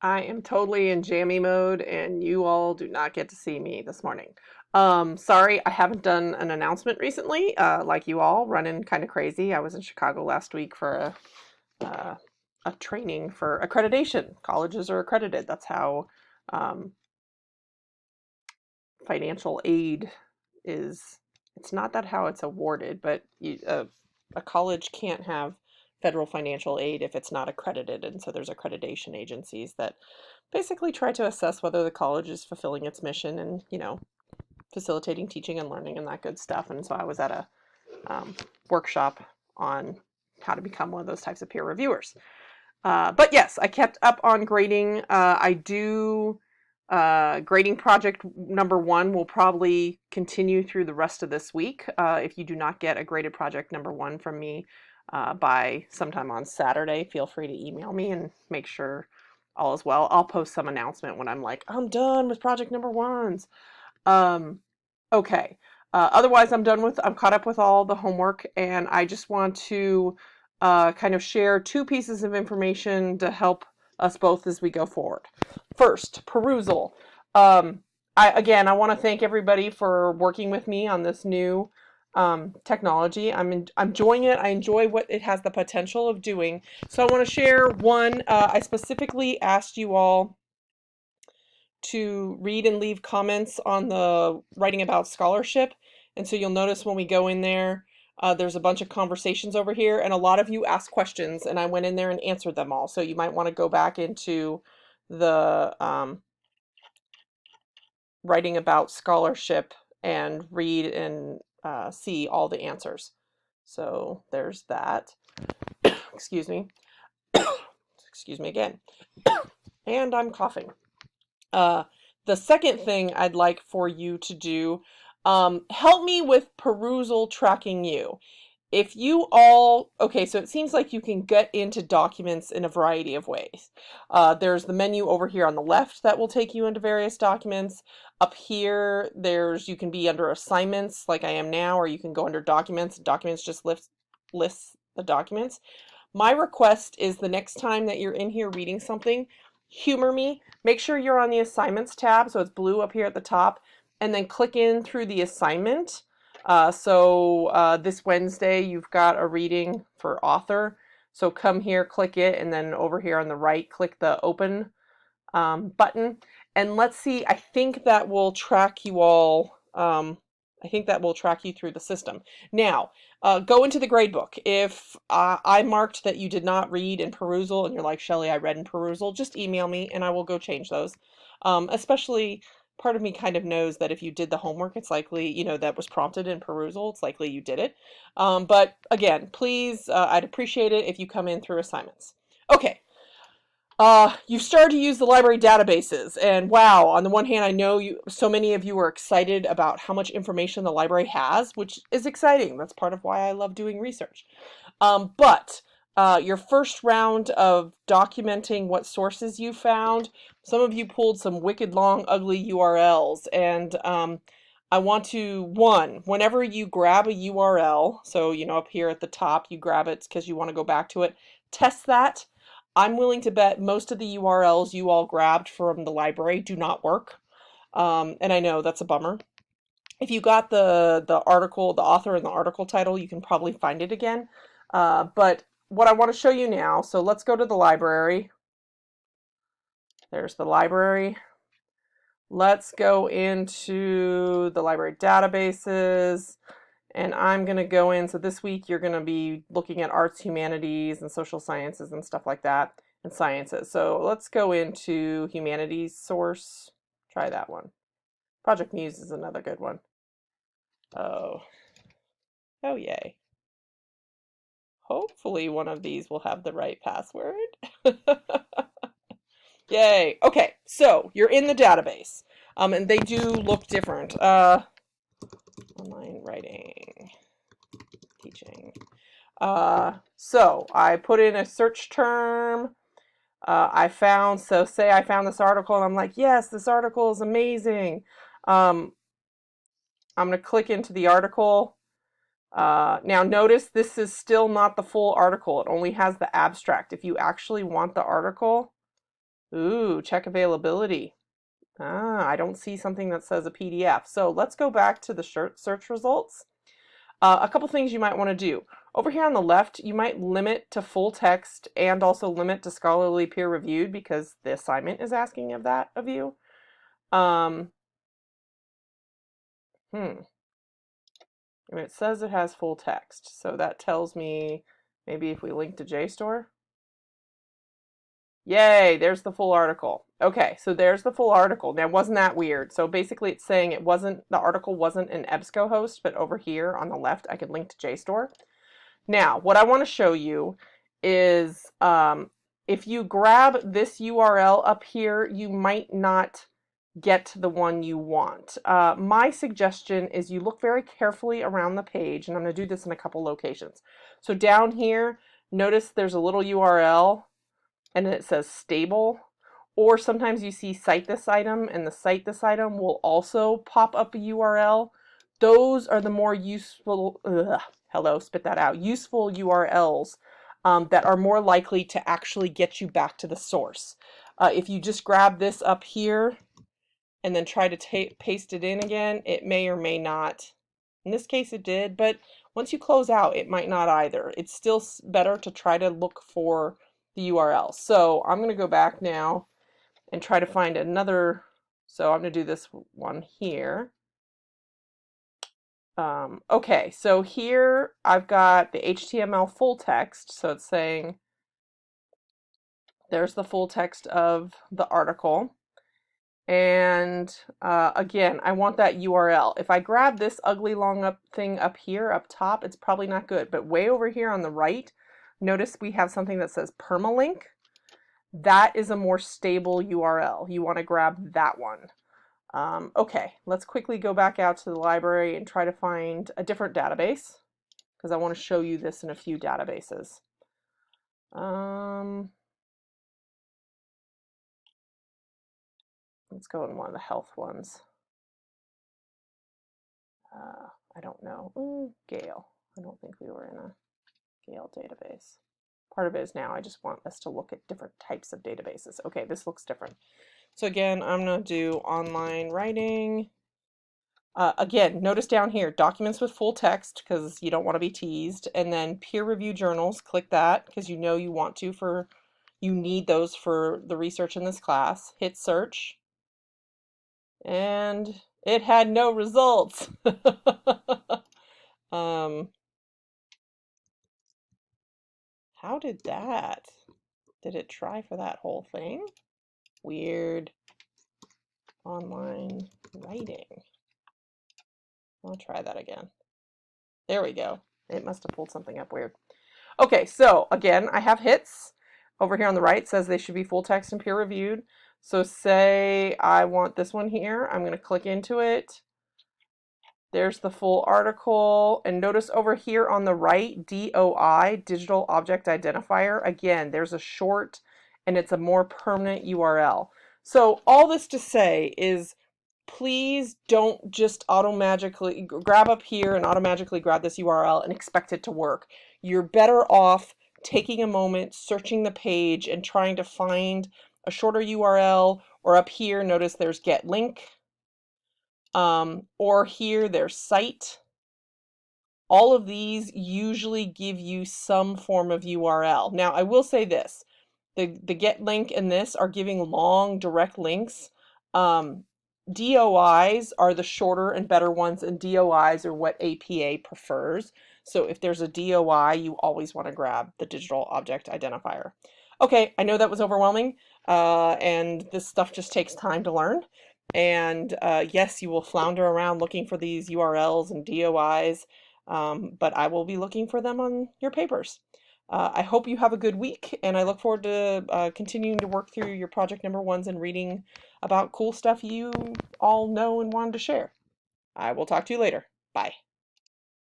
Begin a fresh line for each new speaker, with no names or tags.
I am totally in jammy mode, and you all do not get to see me this morning. Sorry, I haven't done an announcement recently, like you all, running kind of crazy. I was in Chicago last week for uh, a training for accreditation. Colleges are accredited. That's how um, financial aid is. It's not that how it's awarded, but a college can't have federal financial aid if it's not accredited, and so there's accreditation agencies that basically try to assess whether the college is fulfilling its mission and facilitating teaching and learning and that good stuff. And so I was at a workshop on how to become one of those types of peer reviewers. But yes, I kept up on grading. I do grading project number 1 will probably continue through the rest of this week. If you do not get a graded project number 1 from me by sometime on Saturday, feel free to email me and make sure all is well. I'll post some announcement when I'm like, I'm done with project number 1s. Um, okay. Otherwise, I'm caught up with all the homework, and I just want to kind of share 2 pieces of information to help us both as we go forward. First, perusal. Um, I want to thank everybody for working with me on this new technology. I'm enjoying it. I enjoy what it has the potential of doing. So I want to share one. I specifically asked you all to read and leave comments on the writing about scholarship. And so you'll notice when we go in there, there's a bunch of conversations over here, and a lot of you asked questions, and I went in there and answered them all. So you might want to go back into the writing about scholarship and read and see all the answers. So there's that. Excuse me. Excuse me again. And I'm coughing. Uh, the second thing I'd like for you to do, help me with perusal tracking you. If you all, okay, so it seems like you can get into documents in a variety of ways. There's the menu over here on the left that will take you into various documents. Up here, you can be under assignments like I am now, or you can go under documents. Documents just lists the documents. My request is the next time that you're in here reading something, humor me. Make sure you're on the assignments tab, so it's blue up here at the top, and then click in through the assignment. This Wednesday, you've got a reading for author. So come here, click it, and then over here on the right, click the open button. And let's see, I think that will track you all. I think that will track you through the system. Now, go into the gradebook. If I marked that you did not read in perusal and you're like, Shelly, I read in perusal, just email me and I will go change those. Especially, part of me kind of knows that if you did the homework, it's likely, that was prompted in perusal, it's likely you did it. But again, please, I'd appreciate it if you come in through assignments. Okay. You've started to use the library databases, and wow, on the one hand, I know so many of you are excited about how much information the library has, which is exciting. That's part of why I love doing research. But your first round of documenting what sources you found, some of you pulled some wicked long, ugly URLs, and I want to, whenever you grab a URL, so up here at the top, you grab it because you want to go back to it, test that. I'm willing to bet most of the URLs you all grabbed from the library do not work. And I know that's a bummer. If you got the article, the author and the article title, you can probably find it again. But what I want to show you now, so let's go to the library. There's the library. Let's go into the library databases. And I'm going to go in, so this week you're going to be looking at arts, humanities, and social sciences and stuff like that, and sciences. So let's go into humanities source. Try that one. Project Muse is another good one. Oh yay. Hopefully one of these will have the right password. Yay. Okay, so you're in the database. And they do look different. Online writing. Teaching. So I put in a search term. Say I found this article and I'm like, yes, this article is amazing. I'm going to click into the article. Now notice this is still not the full article. It only has the abstract. If you actually want the article, Ooh, check availability. Ah, I don't see something that says a PDF. So let's go back to the search results. A couple things you might want to do. Over here on the left, you might limit to full text and also limit to scholarly peer reviewed because the assignment is asking of that of you. And it says it has full text, so that tells me maybe if we link to JSTOR. Yay, there's the full article. Okay, so there's the full article. Now, wasn't that weird? So basically it's saying the article wasn't an EBSCO host, but over here on the left, I could link to JSTOR. Now, what I want to show you is if you grab this URL up here, you might not get to the one you want. My suggestion is you look very carefully around the page, and I'm going to do this in a couple locations. So down here, notice there's a little URL, and it says stable. Or sometimes you see cite this item, and the cite this item will also pop up a URL. Those are the more useful, spit that out, useful URLs that are more likely to actually get you back to the source. If you just grab this up here and then try to paste it in again, it may or may not. In this case it did, but once you close out, it might not either. It's still better to try to look for the URL. So I'm going to go back now and try to find another. So I'm going to do this one here. Okay, so here I've got the HTML full text. So it's saying there's the full text of the article. And again, I want that URL. If I grab this ugly long thing up here, up top, it's probably not good. But way over here on the right, notice we have something that says permalink. That is a more stable URL. You want to grab that one. Okay, let's quickly go back out to the library and try to find a different database because I want to show you this in a few databases. Let's go in one of the health ones. I don't know. Gale. I don't think we were in a Gale database. Part of it is now I just want us to look at different types of databases. Okay, this looks different. So again, I'm going to do online writing. Again, notice down here, documents with full text because you don't want to be teased. And then peer review journals, click that because you know you want to you need those for the research in this class. Hit search. And it had no results. How did that? Did it try for that whole thing? Weird. Online writing. I'll try that again. There we go. It must have pulled something up weird. Okay, so again, I have hits. Over here on the right says they should be full text and peer reviewed. So say I want this one here. I'm going to click into it. There's the full article. And notice over here on the right, DOI, Digital Object Identifier. Again, there's a short and it's a more permanent URL. So all this to say is please don't just automatically grab up here and automatically grab this URL and expect it to work. You're better off taking a moment, searching the page and trying to find a shorter URL, or up here, notice there's get link. Or here there's cite. All of these usually give you some form of URL. Now I will say this, the get link and this are giving long direct links. DOIs are the shorter and better ones, and DOIs are what APA prefers. So if there's a DOI, you always want to grab the Digital Object Identifier. Okay, I know that was overwhelming, and this stuff just takes time to learn. And yes, you will flounder around looking for these URLs and DOIs, but I will be looking for them on your papers. I hope you have a good week, and I look forward to continuing to work through your project number ones and reading about cool stuff you all know and wanted to share. I will talk to you later. Bye.